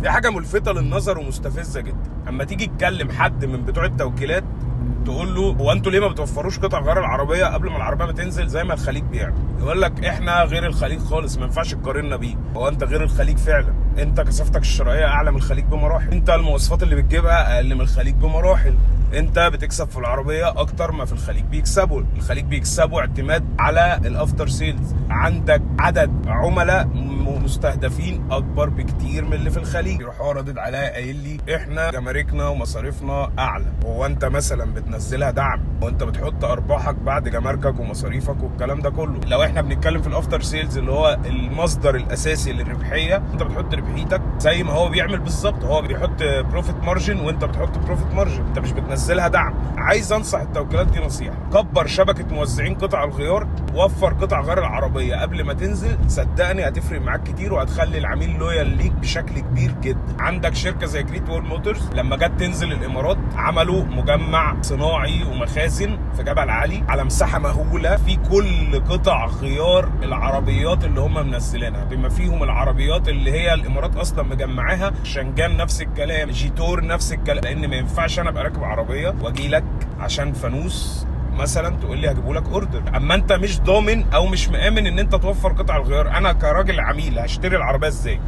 دي حاجه ملفته للنظر ومستفزه جدا. اما تيجي تكلم حد من بتوع التوكيلات تقول له هو انتوا ليه ما بتوفروش قطع غيار العربيه قبل ما العربيه ما تنزل زي ما الخليج بيعمل؟ يقول لك احنا غير الخليج خالص، ما ينفعش تقارننا بيه. هو انت غير الخليج فعلا، انت كثافتك الشرائيه اعلى من الخليج بمراحل، انت المواصفات اللي بتجيبها اقل من الخليج بمراحل، انت بتكسب في العربيه اكتر ما في الخليج بيكسبوا. الخليج بيكسبوا اعتماد على الافتر سيلز، عندك عدد عملاء مستهدفين اكبر بكتير من اللي في الخليج. يروح هو ردد عليا قايل لي احنا جماركنا ومصاريفنا اعلى. هو انت مثلا بتنزلها دعم وانت بتحط ارباحك بعد جماركك ومصاريفك والكلام ده كله؟ لو احنا بنتكلم في الافتر سيلز اللي هو المصدر الاساسي للربحيه، انت بتحط ربحيتك زي ما هو بيعمل بالظبط. هو بيحط بروفيت مارجن وانت بتحط بروفيت مارجن، انت مش بتنزلها دعم. عايز انصح التوكيلات دي نصيحه: كبر شبكه موزعين قطع الغيار، وفر قطع غيار العربيه قبل ما تنزل، صدقني هتفرق معاك كتير وهتخلي العميل لويال ليك بشكل كبير جدا. عندك شركه زي جريت وول موتورز لما جت تنزل الامارات عملوا مجمع صناعي ومخازن في جبل علي على مساحه مهوله في كل قطع غيار العربيات اللي هم منزلينها، بما فيهم العربيات اللي هي الامارات اصلا مجمعاها. شنجان نفس الكلام، جيتور نفس الكلام، لان ما ينفعش انا ابقى راكب عربيه واجي لك عشان فانوس مثلا تقول لي هجيبه لك اوردر، اما انت مش ضامن او مش مآمن ان انت توفر قطع الغيار. انا كراجل عميل هشتري العربيه ازاي؟